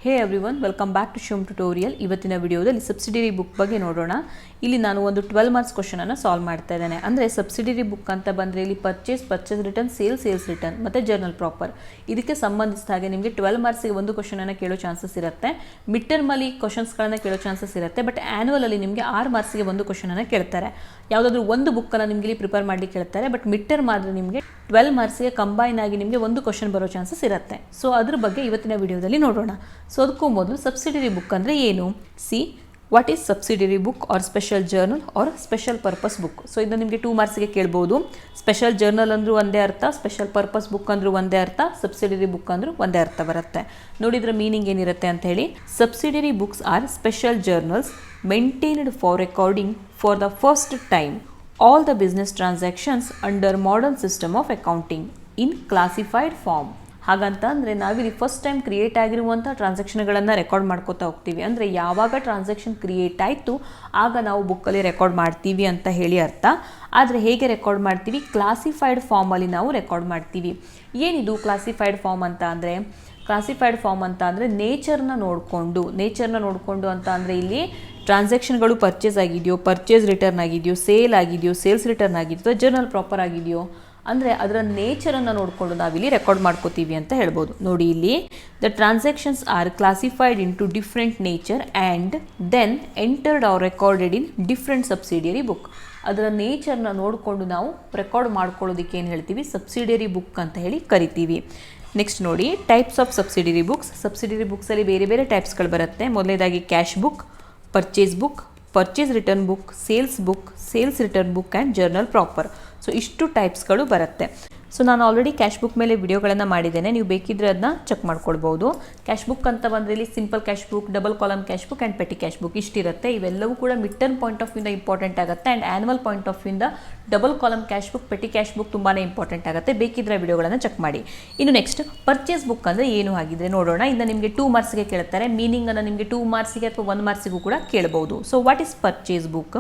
Hey everyone, welcome back to Shivam tutorial. ಇವತ್ತಿನ ವಿಡಿಯೋದಲ್ಲಿ subsidiary book ಬಗ್ಗೆ ನೋಡೋಣ. ಇಲ್ಲಿ ನಾನು ಒಂದು 12 ಮಾರ್ಕ್ಸ್ ಕ್ವಶನನ್ನು ಸಾಲ್ವ್ ಮಾಡ್ತಾ ಇದ್ದೇನೆ. ಅಂದರೆ ಸಬ್ಸಿಡಿಯರಿ ಬುಕ್ ಅಂತ ಬಂದರೆ ಇಲ್ಲಿ ಪರ್ಚೇಸ್ ರಿಟರ್ನ್, ಸೇಲ್ಸ್ ರಿಟರ್ನ್ ಮತ್ತು ಜರ್ನಲ್ ಪ್ರಾಪರ್. ಇದಕ್ಕೆ ಸಂಬಂಧಿಸಿದ ಹಾಗೆ ನಿಮಗೆ 12 ಮಾರ್ಕ್ಸಿಗೆ ಒಂದು ಕ್ವಶನನ್ನು ಕೇಳೋ ಚಾನ್ಸಸ್ ಇರುತ್ತೆ. ಮಿಡ್ ಟರ್ಮಲ್ಲಿ ಕ್ವಶನ್ಸ್ಗಳನ್ನು ಕೇಳೋ ಚಾನ್ಸಸ್ ಇರುತ್ತೆ. ಬಟ್ ಆ್ಯನ್ಯುವಲಲ್ಲಿ ನಿಮಗೆ 6 ಮಾರ್ಕ್ಸಿಗೆ ಒಂದು ಕ್ವಶನನ್ನು ಕೇಳ್ತಾರೆ. ಯಾವುದಾದ್ರೂ ಒಂದು ಬುಕ್ಕನ್ನು ನಿಮಗೆ ಇಲ್ಲಿ ಪ್ರಿಪೇರ್ ಮಾಡಿ ಕೇಳ್ತಾರೆ. ಬಟ್ ಮಿಡ್ ಟರ್ಮ್ ಆದರೆ ನಿಮಗೆ 12 ಮಾರ್ಕ್ಸಿಗೆ ಕಂಬೈನ್ ಆಗಿ ನಿಮಗೆ ಒಂದು ಕ್ವಶನ್ ಬರೋ ಚಾನ್ಸಸ್ ಇರುತ್ತೆ. ಸೊ ಅದ್ರ ಬಗ್ಗೆ ಇವತ್ತಿನ ವಿಡಿಯೋದಲ್ಲಿ ನೋಡೋಣ. ಸೊ ಅದಕ್ಕೂ ಮೊದಲು ಸಬ್ಸಿಡಿಯರಿ ಬುಕ್ ಅಂದರೆ ಏನು? What is subsidiary book or special journal or special purpose book? So ಇದನ್ನು ನಿಮಗೆ 2 ಮಾರ್ಕ್ಸಿಗೆ ಕೇಳ್ಬೋದು. ಸ್ಪೆಷಲ್ ಜರ್ನಲ್ ಅಂದರೂ ಒಂದೇ ಅರ್ಥ, ಸ್ಪೆಷಲ್ ಪರ್ಪಸ್ ಬುಕ್ ಅಂದರೂ ಒಂದೇ ಅರ್ಥ, ಸಬ್ಸಿಡಿಯರಿ ಬುಕ್ ಅಂದರೂ ಒಂದೇ ಅರ್ಥ ಬರುತ್ತೆ. ನೋಡಿದ್ರೆ ಮೀನಿಂಗ್ ಏನಿರುತ್ತೆ ಅಂತ ಹೇಳಿ. Subsidiary books or special journals maintained for recording for the first time all the business transactions under modern system of accounting in classified form. ಹಾಗಂತ ಅಂದರೆ ನಾವಿಲ್ಲಿ ಫಸ್ಟ್ ಟೈಮ್ ಕ್ರಿಯೇಟ್ ಆಗಿರುವಂಥ ಟ್ರಾನ್ಸಾಕ್ಷನ್ಗಳನ್ನು ರೆಕಾರ್ಡ್ ಮಾಡ್ಕೋತಾ ಹೋಗ್ತೀವಿ. ಅಂದರೆ ಯಾವಾಗ ಟ್ರಾನ್ಸಾಕ್ಷನ್ ಕ್ರಿಯೇಟ್ ಆಯಿತು ಆಗ ನಾವು ಬುಕ್ಕಲ್ಲಿ ರೆಕಾರ್ಡ್ ಮಾಡ್ತೀವಿ ಅಂತ ಹೇಳಿ ಅರ್ಥ. ಆದರೆ ಹೇಗೆ ರೆಕಾರ್ಡ್ ಮಾಡ್ತೀವಿ? ಕ್ಲಾಸಿಫೈಡ್ ಫಾರ್ಮಲ್ಲಿ ನಾವು ರೆಕಾರ್ಡ್ ಮಾಡ್ತೀವಿ. ಏನಿದು ಕ್ಲಾಸಿಫೈಡ್ ಫಾರ್ಮ್ ಅಂತ ಅಂದರೆ? ಕ್ಲಾಸಿಫೈಡ್ ಫಾರ್ಮ್ ಅಂತ ಅಂದರೆ ನೇಚರ್ನ ನೋಡಿಕೊಂಡು ಅಂತ ಅಂದರೆ ಇಲ್ಲಿ ಟ್ರಾನ್ಸಾಕ್ಷನ್ಗಳು ಪರ್ಚೇಸ್ ಆಗಿದೆಯೋ, ಪರ್ಚೇಸ್ ರಿಟರ್ನ್ ಆಗಿದೆಯೋ, ಸೇಲ್ಸ್ ರಿಟರ್ನ್ ಆಗಿದೆಯೋ, ಜರ್ನಲ್ ಪ್ರಾಪರ್ ಆಗಿದೆಯೋ, ಅಂದರೆ ಅದರ ನೇಚರನ್ನು ನೋಡಿಕೊಂಡು ನಾವಿಲ್ಲಿ ರೆಕಾರ್ಡ್ ಮಾಡ್ಕೋತೀವಿ ಅಂತ ಹೇಳ್ಬೋದು. ನೋಡಿ ಇಲ್ಲಿ the transactions are classified into different nature and then entered or recorded in different subsidiary book. ಅದರ ನೇಚರ್ನ ನೋಡಿಕೊಂಡು ನಾವು ರೆಕಾರ್ಡ್ ಮಾಡ್ಕೊಳ್ಳೋದಕ್ಕೆ ಏನು ಹೇಳ್ತೀವಿ? ಸಬ್ಸಿಡಿಯರಿ ಬುಕ್ ಅಂತ ಹೇಳಿ ಕರಿತೀವಿ. ನೆಕ್ಸ್ಟ್ ನೋಡಿ, types of subsidiary books. Subsidiary ಬುಕ್ಸಲ್ಲಿ ಬೇರೆ ಬೇರೆ ಟೈಪ್ಸ್ಗಳು ಬರುತ್ತೆ. ಮೊದಲನೇದಾಗಿ cash book, purchase return book, sales return book and journal proper. So ಇಷ್ಟು ಟೈಪ್ಸ್ಗಳು ಬರುತ್ತೆ. ಸೊ ನಾನು ಆಲ್ರೆಡಿ ಕ್ಯಾಶ್ ಬುಕ್ ಮೇಲೆ ವಿಡಿಯೋಗಳನ್ನು ಮಾಡಿದ್ದೇನೆ, ನೀವು ಬೇಕಿದ್ರೆ ಅದನ್ನ ಚೆಕ್ ಮಾಡ್ಕೊಳ್ಬೋದು. ಕ್ಯಾಶ್ ಬುಕ್ ಅಂತ ಬಂದರೆ ಇಲ್ಲಿ simple cash book, double column cash book and petty cash book ಇಷ್ಟಿರುತ್ತೆ. ಇವೆಲ್ಲವೂ ಕೂಡ ಮಿಡ್ ಟರ್ಮ್ ಪಾಯಿಂಟ್ ಆಫ್ ವ್ಯೂಯಿಂದ ಇಂಪಾರ್ಟೆಂಟ್ ಆಗುತ್ತೆ. ಆ್ಯಂಡ್ ಆ್ಯನ್ಯುವಲ್ ಪಾಯಿಂಟ್ ಆಫ್ ವ್ಯೂಯಿಂದ double column cash book, petty cash book ತುಂಬಾ ಇಂಪಾರ್ಟೆಂಟ್ ಆಗುತ್ತೆ. ಬೇಕಿದ್ರೆ ವಿಡಿಯೋಗಳನ್ನು ಚೆಕ್ ಮಾಡಿ. ಇನ್ನು ನೆಕ್ಸ್ಟ್ ಪರ್ಚೇಸ್ ಬುಕ್ ಅಂದರೆ ಏನು ಆಗಿದ್ರೆ ನೋಡೋಣ. ಇನ್ನು ನಿಮಗೆ 2 ಮಾರ್ಕ್ಸ್ಗೆ ಕೇಳ್ತಾರೆ. ಮೀನಿಂಗನ್ನು ನಿಮಗೆ 2 ಮಾರ್ಕ್ಸಿಗೆ ಅಥವಾ 1 ಮಾರ್ಕ್ಸಿಗೂ ಕೂಡ ಕೇಳಬಹುದು. So what is purchase book?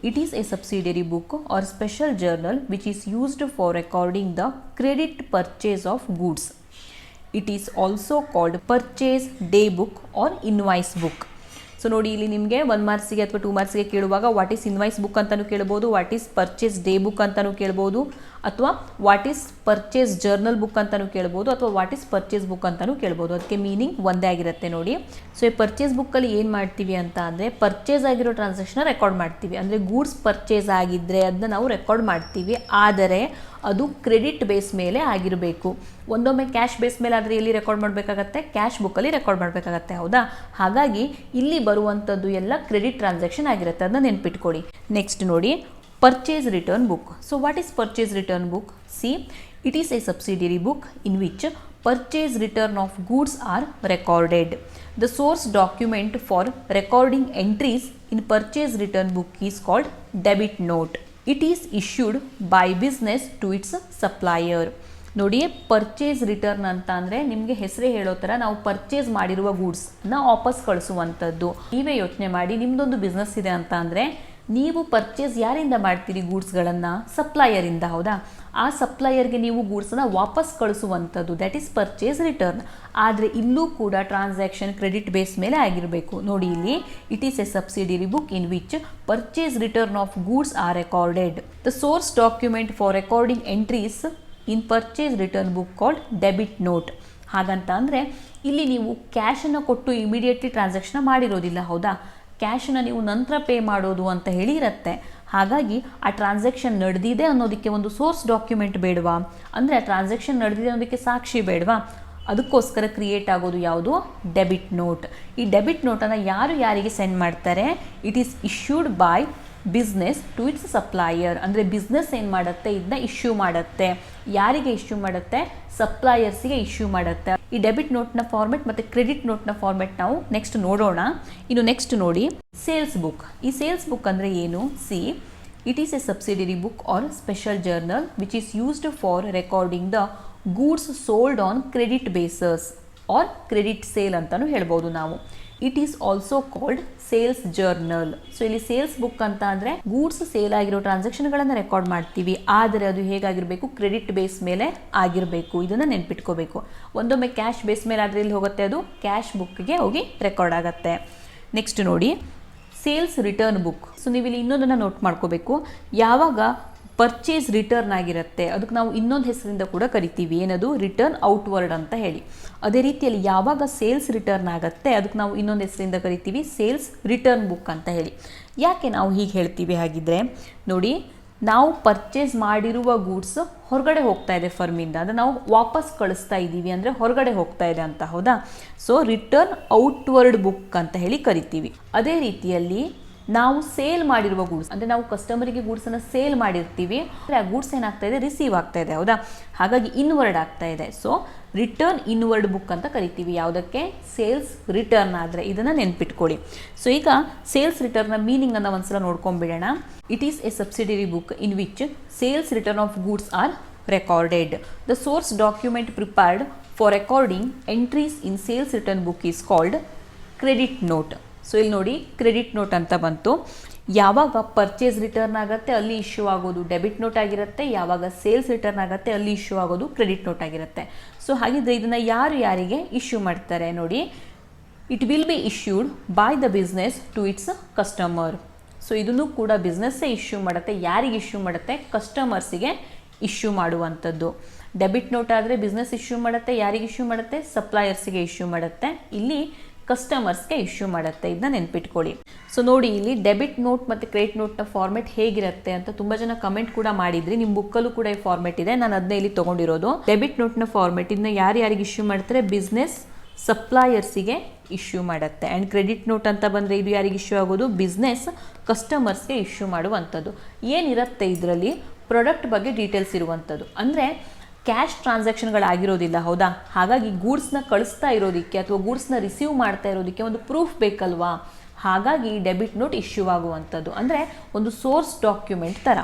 It is a subsidiary book or special journal which is used for recording the credit purchase of goods. It is also called purchase day book or invoice book. So ನೋಡಿ ಇಲ್ಲಿ ನಿಮಗೆ 1 ಮಾರ್ಕ್ಸಿಗೆ ಅಥವಾ 2 ಮಾರ್ಕ್ಸಿಗೆ ಕೇಳುವಾಗ what is invoice book ಅಂತಲೂ ಕೇಳ್ಬೋದು, what is purchase day book ಅಂತಲೂ ಕೇಳ್ಬೋದು, ಅಥವಾ what is purchase journal book ಅಂತಲೂ ಕೇಳ್ಬೋದು, ಅಥವಾ ವಾಟ್ ಈಸ್ ಪರ್ಚೇಸ್ ಬುಕ್ ಅಂತಲೂ ಕೇಳ್ಬೋದು. ಅದಕ್ಕೆ ಮೀನಿಂಗ್ ಒಂದೇ ಆಗಿರುತ್ತೆ ನೋಡಿ. ಸೊ ಈ ಪರ್ಚೇಸ್ ಬುಕ್ಕಲ್ಲಿ ಏನು ಮಾಡ್ತೀವಿ ಅಂತ ಅಂದರೆ ಪರ್ಚೇಸ್ ಆಗಿರೋ ಟ್ರಾನ್ಸಾಕ್ಷನ್ನ ರೆಕಾರ್ಡ್ ಮಾಡ್ತೀವಿ. ಅಂದರೆ ಗೂಡ್ಸ್ ಪರ್ಚೇಸ್ ಆಗಿದ್ದರೆ ಅದನ್ನ ನಾವು ರೆಕಾರ್ಡ್ ಮಾಡ್ತೀವಿ. ಆದರೆ ಅದು ಕ್ರೆಡಿಟ್ ಬೇಸ್ ಮೇಲೆ ಆಗಿರಬೇಕು. ಒಂದೊಮ್ಮೆ ಕ್ಯಾಶ್ ಬೇಸ್ ಮೇಲೆ ಆದರೆ ಎಲ್ಲಿ ರೆಕಾರ್ಡ್ ಮಾಡಬೇಕಾಗತ್ತೆ? ಕ್ಯಾಶ್ ಬುಕ್ಕಲ್ಲಿ ರೆಕಾರ್ಡ್ ಮಾಡಬೇಕಾಗತ್ತೆ, ಹೌದಾ? ಹಾಗಾಗಿ ಇಲ್ಲಿ ಬರುವಂಥದ್ದು ಎಲ್ಲ ಕ್ರೆಡಿಟ್ ಟ್ರಾನ್ಸಾಕ್ಷನ್ ಆಗಿರುತ್ತೆ, ಅದನ್ನ ನೆನ್ಪಿಟ್ಕೊಳ್ಳಿ. ನೆಕ್ಸ್ಟ್ ನೋಡಿ, purchase return book. So what is purchase return book? It is a subsidiary book in which purchase return of goods are recorded. The source document for recording entries in purchase return book is called debit note. It is issued by business to its supplier. ನೋಡಿ, purchase return ಅಂತ ಅಂದರೆ ನಿಮಗೆ ಹೆಸರೇ ಹೇಳೋ ಥರ ನಾವು purchase ಮಾಡಿರುವ ಗೂಡ್ಸ್ನ ವಾಪಸ್ ಕಳಿಸುವಂಥದ್ದು. ನೀವೇ ಯೋಚನೆ ಮಾಡಿ, ನಿಮ್ಮದೊಂದು ಬಿಸ್ನೆಸ್ ಇದೆ ಅಂತ ಅಂದರೆ ನೀವು ಪರ್ಚೇಸ್ ಯಾರಿಂದ ಮಾಡ್ತೀರಿ? ಗೂಡ್ಸ್ಗಳನ್ನು ಸಪ್ಲೈಯರಿಂದ, ಹೌದಾ? ಆ ಸಪ್ಲೈಯರ್ಗೆ ನೀವು ಗೂಡ್ಸನ್ನು ವಾಪಸ್ ಕಳಿಸುವಂಥದ್ದು, ದ್ಯಾಟ್ ಈಸ್ ಪರ್ಚೇಸ್ ರಿಟರ್ನ್. ಆದರೆ ಇಲ್ಲೂ ಕೂಡ ಟ್ರಾನ್ಸಾಕ್ಷನ್ ಕ್ರೆಡಿಟ್ ಬೇಸ್ ಮೇಲೆ ಆಗಿರಬೇಕು. ನೋಡಿ ಇಲ್ಲಿ, it is a subsidiary book in which purchase return of goods are recorded. The source document for recording entries in purchase return book called debit note. ಹಾಗಂತ ಅಂದರೆ ಇಲ್ಲಿ ನೀವು ಕ್ಯಾಶನ್ನು ಕೊಟ್ಟು ಇಮಿಡಿಯೇಟ್ಲಿ ಟ್ರಾನ್ಸಾಕ್ಷನ್ ಮಾಡಿರೋದಿಲ್ಲ, ಹೌದಾ? ಕ್ಯಾಶನ್ನು ನೀವು ನಂತರ ಪೇ ಮಾಡೋದು ಅಂತ ಹೇಳಿ ಇರುತ್ತೆ. ಹಾಗಾಗಿ ಆ ಟ್ರಾನ್ಸಾಕ್ಷನ್ ನಡೆದಿದೆ ಅನ್ನೋದಕ್ಕೆ ಒಂದು ಸೋರ್ಸ್ ಡಾಕ್ಯುಮೆಂಟ್ ಬೇಡವಾ? ಅಂದರೆ ಆ ಟ್ರಾನ್ಸಾಕ್ಷನ್ ನಡೆದಿದೆ ಅನ್ನೋದಕ್ಕೆ ಸಾಕ್ಷಿ ಬೇಡವಾ? ಅದಕ್ಕೋಸ್ಕರ ಕ್ರಿಯೇಟ್ ಆಗೋದು ಯಾವುದು? Debit note. ಈ ಡೆಬಿಟ್ ನೋಟನ್ನು ಯಾರಿಗೆ ಸೆಂಡ್ ಮಾಡ್ತಾರೆ? It is issued by business to its supplier. ಅಂದರೆ ಬಿಸ್ನೆಸ್ ಏನು ಮಾಡುತ್ತೆ? ಇದನ್ನ ಇಶ್ಯೂ ಮಾಡುತ್ತೆ. ಯಾರಿಗೆ ಇಶ್ಯೂ ಮಾಡುತ್ತೆ? ಸಪ್ಲೈಯರ್ಸಿಗೆ ಇಶ್ಯೂ ಮಾಡುತ್ತೆ. ಈ ಡೆಬಿಟ್ ನೋಟ್ನ ಫಾರ್ಮೆಟ್ ಮತ್ತು ಕ್ರೆಡಿಟ್ ನೋಟ್ನ ಫಾರ್ಮೆಟ್ ನಾವು ನೆಕ್ಸ್ಟ್ ನೋಡೋಣ. ಇನ್ನು ನೆಕ್ಸ್ಟ್ ನೋಡಿ, ಸೇಲ್ಸ್ ಬುಕ್. ಈ ಸೇಲ್ಸ್ ಬುಕ್ ಅಂದರೆ ಏನು? It is a subsidiary book or special journal which is used for recording the goods sold on credit basis or credit sale ಅಂತಲೂ ಹೇಳ್ಬೋದು ನಾವು. It is also called sales journal. So ಇಲ್ಲಿ sales book ಅಂತ ಅಂದರೆ goods sale ಆಗಿರೋ ಟ್ರಾನ್ಸಾಕ್ಷನ್ಗಳನ್ನು record ಮಾಡ್ತೀವಿ, ಆದರೆ ಅದು ಹೇಗಾಗಿರಬೇಕು, ಕ್ರೆಡಿಟ್ ಬೇಸ್ ಮೇಲೆ ಆಗಿರಬೇಕು. ಇದನ್ನು ನೆನ್ಪಿಟ್ಕೋಬೇಕು. ಒಂದೊಮ್ಮೆ ಕ್ಯಾಶ್ ಬೇಸ್ ಮೇಲೆ ಆದರೆ ಇಲ್ಲಿ ಹೋಗುತ್ತೆ, ಅದು ಕ್ಯಾಶ್ ಬುಕ್ಗೆ ಹೋಗಿ ರೆಕಾರ್ಡ್ ಆಗುತ್ತೆ. ನೆಕ್ಸ್ಟ್ ನೋಡಿ, ಸೇಲ್ಸ್ ರಿಟರ್ನ್ ಬುಕ್. ಸೊ ನೀವು ಇಲ್ಲಿ ಇನ್ನೊಂದನ್ನು ನೋಟ್ ಮಾಡ್ಕೋಬೇಕು. ಯಾವಾಗ ಪರ್ಚೇಸ್ ರಿಟರ್ನ್ ಆಗಿರುತ್ತೆ ಅದಕ್ಕೆ ನಾವು ಇನ್ನೊಂದು ಹೆಸರಿಂದ ಕೂಡ ಕರಿತೀವಿ, ಏನದು, ರಿಟರ್ನ್ ಔಟ್ವರ್ಡ್ ಅಂತ ಹೇಳಿ. ಅದೇ ರೀತಿಯಲ್ಲಿ ಯಾವಾಗ ಸೇಲ್ಸ್ ರಿಟರ್ನ್ ಆಗುತ್ತೆ ಅದಕ್ಕೆ ನಾವು ಇನ್ನೊಂದು ಹೆಸರಿಂದ ಕರಿತೀವಿ, ಸೇಲ್ಸ್ ರಿಟರ್ನ್ ಬುಕ್ ಅಂತ ಹೇಳಿ. ಯಾಕೆ ನಾವು ಹೀಗೆ ಹೇಳ್ತೀವಿ ಹಾಗಿದ್ರೆ ನೋಡಿ, ನಾವು ಪರ್ಚೇಸ್ ಮಾಡಿರುವ ಗೂಡ್ಸ್ ಹೊರಗಡೆ ಹೋಗ್ತಾ ಇದೆ ಫರ್ಮಿಂದ, ಅಂದರೆ ನಾವು ವಾಪಸ್ ಕಳಿಸ್ತಾ ಇದ್ದೀವಿ, ಅಂದರೆ ಹೊರಗಡೆ ಹೋಗ್ತಾ ಇದೆ ಅಂತ, ಹೌದಾ. ಸೊ ರಿಟರ್ನ್ ಔಟ್ವರ್ಡ್ ಬುಕ್ ಅಂತ ಹೇಳಿ ಕರಿತೀವಿ. ಅದೇ ರೀತಿಯಲ್ಲಿ ನಾವು ಸೇಲ್ ಮಾಡಿರುವ ಗೂಡ್ಸ್, ಅಂದರೆ ನಾವು ಕಸ್ಟಮರಿಗೆ ಗೂಡ್ಸನ್ನು ಸೇಲ್ ಮಾಡಿರ್ತೀವಿ, ಆ ಗೂಡ್ಸ್ ಏನಾಗ್ತಾ ಇದೆ, ರಿಸೀವ್ ಆಗ್ತಾ ಇದೆ, ಹೌದಾ. ಹಾಗಾಗಿ ಇನ್ವರ್ಡ್ ಆಗ್ತಾ ಇದೆ. ಸೊ ರಿಟರ್ನ್ ಇನ್ವರ್ಡ್ ಬುಕ್ ಅಂತ ಕರಿತೀವಿ ಯಾವುದಕ್ಕೆ, ಸೇಲ್ಸ್ ರಿಟರ್ನ್ ಆದರೆ. ಇದನ್ನು ನೆನ್ಪಿಟ್ಕೊಳ್ಳಿ. ಸೊ ಈಗ ಸೇಲ್ಸ್ ರಿಟರ್ನ್ನ ಮೀನಿಂಗನ್ನು ಒಂದ್ಸಲ ನೋಡ್ಕೊಂಡ್ಬಿಡೋಣ. It is a subsidiary book in which sales return of goods are recorded. The source document prepared for recording entries in sales return book is called credit note. So ಇಲ್ಲಿ ನೋಡಿ, credit note ಅಂತ ಬಂತು. ಯಾವಾಗ purchase return ಆಗುತ್ತೆ ಅಲ್ಲಿ issue ಆಗೋದು debit note ಆಗಿರುತ್ತೆ, ಯಾವಾಗ ಸೇಲ್ಸ್ ರಿಟರ್ನ್ ಆಗುತ್ತೆ ಅಲ್ಲಿ ಇಶ್ಯೂ ಆಗೋದು ಕ್ರೆಡಿಟ್ ನೋಟ್ ಆಗಿರುತ್ತೆ. ಸೊ ಹಾಗಿದ್ರೆ ಇದನ್ನು ಯಾರಿಗೆ ಇಶ್ಯೂ ಮಾಡ್ತಾರೆ ನೋಡಿ, it will be issued by the business to its customer. So ಇದನ್ನು ಕೂಡ ಬಿಸ್ನೆಸ್ಸೇ ಇಶ್ಯೂ ಮಾಡುತ್ತೆ. ಯಾರಿಗೆ ಇಶ್ಯೂ ಮಾಡುತ್ತೆ, ಕಸ್ಟಮರ್ಸಿಗೆ ಇಶ್ಯೂ ಮಾಡುವಂಥದ್ದು. ಡೆಬಿಟ್ ನೋಟ್ ಆದರೆ ಬಿಸ್ನೆಸ್ ಇಶ್ಯೂ ಮಾಡುತ್ತೆ, ಯಾರಿಗೆ ಇಶ್ಯೂ ಮಾಡುತ್ತೆ, ಸಪ್ಲೈಯರ್ಸಿಗೆ ಇಶ್ಯೂ ಮಾಡುತ್ತೆ. ಇಲ್ಲಿ ಕಸ್ಟಮರ್ಸ್ಗೆ ಇಶ್ಯೂ ಮಾಡುತ್ತೆ. ಇದನ್ನ ನೆನ್ಪಿಟ್ಕೊಳ್ಳಿ. ಸೊ ನೋಡಿ, ಇಲ್ಲಿ ಡೆಬಿಟ್ ನೋಟ್ ಮತ್ತು ಕ್ರೆಡಿಟ್ ನೋಟ್ನ ಫಾರ್ಮೆಟ್ ಹೇಗಿರುತ್ತೆ ಅಂತ ತುಂಬ ಜನ ಕಮೆಂಟ್ ಕೂಡ ಮಾಡಿದ್ರಿ. ನಿಮ್ಮ ಬುಕ್ಕಲ್ಲೂ ಕೂಡ ಈ ಫಾರ್ಮೆಟ್ ಇದೆ, ನಾನು ಅದನ್ನೇ ಇಲ್ಲಿ ತೊಗೊಂಡಿರೋದು. ಡೆಬಿಟ್ ನೋಟ್ನ ಫಾರ್ಮೆಟ್ ಇದನ್ನ ಯಾರಿಗೆ ಇಶ್ಯೂ ಮಾಡ್ತಾರೆ, ಬಿಸ್ನೆಸ್ ಸಪ್ಲೈಯರ್ಸಿಗೆ ಇಶ್ಯೂ ಮಾಡುತ್ತೆ. ಆ್ಯಂಡ್ ಕ್ರೆಡಿಟ್ ನೋಟ್ ಅಂತ ಬಂದರೆ ಇದು ಯಾರಿಗೆ ಇಶ್ಯೂ ಆಗೋದು, ಬಿಸ್ನೆಸ್ ಕಸ್ಟಮರ್ಸ್ಗೆ ಇಶ್ಯೂ ಮಾಡುವಂಥದ್ದು. ಏನಿರುತ್ತೆ ಇದರಲ್ಲಿ, ಪ್ರಾಡಕ್ಟ್ ಬಗ್ಗೆ ಡೀಟೇಲ್ಸ್ ಇರುವಂಥದ್ದು. ಅಂದರೆ ಕ್ಯಾಶ್ ಟ್ರಾನ್ಸಾಕ್ಷನ್ಗಳಾಗಿರೋದಿಲ್ಲ, ಹೌದಾ. ಹಾಗಾಗಿ ಗೂಡ್ಸ್ನ ಕಳಿಸ್ತಾ ಇರೋದಕ್ಕೆ ಅಥವಾ ಗೂಡ್ಸ್ನ ರಿಸೀವ್ ಮಾಡ್ತಾ ಇರೋದಕ್ಕೆ ಒಂದು ಪ್ರೂಫ್ ಬೇಕಲ್ವಾ. ಹಾಗಾಗಿ ಡೆಬಿಟ್ ನೋಟ್ ಇಶ್ಯೂ ಆಗುವಂಥದ್ದು, ಅಂದರೆ ಒಂದು ಸೋರ್ಸ್ ಡಾಕ್ಯುಮೆಂಟ್ ಥರ.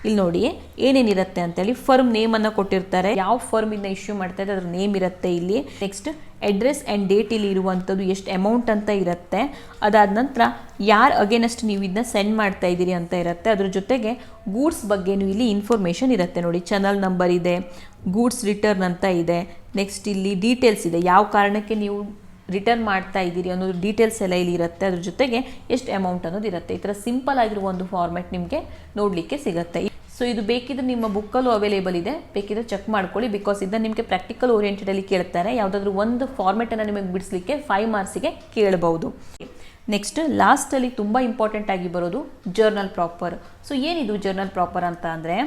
ಇಲ್ಲಿ ನೋಡಿ ಏನೇನಿರುತ್ತೆ ಅಂತೇಳಿ, ಫರ್ಮ್ ನೇಮನ್ನು ಕೊಟ್ಟಿರ್ತಾರೆ, ಯಾವ ಫರ್ಮ್ ಇದನ್ನ ಇಶ್ಯೂ ಮಾಡ್ತಾ ಇದೆ ಅದ್ರ ನೇಮ್ ಇರುತ್ತೆ ಇಲ್ಲಿ. ನೆಕ್ಸ್ಟ್ ಅಡ್ರೆಸ್ ಆ್ಯಂಡ್ ಡೇಟ್ ಇಲ್ಲಿ ಇರುವಂಥದ್ದು, ಎಷ್ಟು ಅಮೌಂಟ್ ಅಂತ ಇರುತ್ತೆ. ಅದಾದ ನಂತರ ಯಾರು ಅಗೇನೆಸ್ಟ್ ನೀವು ಇದನ್ನ ಸೆಂಡ್ ಮಾಡ್ತಾ ಇದ್ದೀರಿ ಅಂತ ಇರುತ್ತೆ. ಅದ್ರ ಜೊತೆಗೆ ಗೂಡ್ಸ್ ಬಗ್ಗೆನೂ ಇಲ್ಲಿ ಇನ್ಫಾರ್ಮೇಷನ್ ಇರುತ್ತೆ ನೋಡಿ. ಚಾನಲ್ ನಂಬರ್ ಇದೆ, ಗೂಡ್ಸ್ ರಿಟರ್ನ್ ಅಂತ ಇದೆ. ನೆಕ್ಸ್ಟ್ ಇಲ್ಲಿ ಡೀಟೇಲ್ಸ್ ಇದೆ, ಯಾವ ಕಾರಣಕ್ಕೆ ನೀವು ರಿಟರ್ನ್ ಮಾಡ್ತಾ ಇದ್ದೀರಿ ಅನ್ನೋದು ಡೀಟೇಲ್ಸ್ ಎಲ್ಲ ಇಲ್ಲಿ ಇರುತ್ತೆ. ಅದ್ರ ಜೊತೆಗೆ ಎಷ್ಟು ಅಮೌಂಟ್ ಅನ್ನೋದು ಇರುತ್ತೆ. ಈ ಥರ ಸಿಂಪಲ್ ಆಗಿರುವ ಒಂದು ಫಾರ್ಮೆಟ್ ನಿಮಗೆ ನೋಡಲಿಕ್ಕೆ ಸಿಗುತ್ತೆ. ಸೊ ಇದು ಬೇಕಿದ್ರೆ ನಿಮ್ಮ ಬುಕ್ಕಲ್ಲೂ ಅವೈಲೇಬಲ್ ಇದೆ, ಬೇಕಿದ್ರೆ ಚೆಕ್ ಮಾಡ್ಕೊಳ್ಳಿ. ಬಿಕಾಸ್ ಇದನ್ನು ನಿಮಗೆ ಪ್ರಾಕ್ಟಿಕಲ್ ಓರಿಯೆಂಟೆಡಲ್ಲಿ ಕೇಳ್ತಾರೆ. ಯಾವುದಾದ್ರೂ ಒಂದು ಫಾರ್ಮೆಟನ್ನು ನಿಮಗೆ ಬಿಡಿಸ್ಲಿಕ್ಕೆ 5 ಮಾರ್ಕ್ಸಿಗೆ ಕೇಳಬಹುದು. ನೆಕ್ಸ್ಟ್ ಲಾಸ್ಟಲ್ಲಿ ತುಂಬ ಇಂಪಾರ್ಟೆಂಟ್ ಆಗಿ ಬರೋದು ಜರ್ನಲ್ ಪ್ರಾಪರ್. ಸೊ ಏನಿದು ಜರ್ನಲ್ ಪ್ರಾಪರ್ ಅಂತ ಅಂದರೆ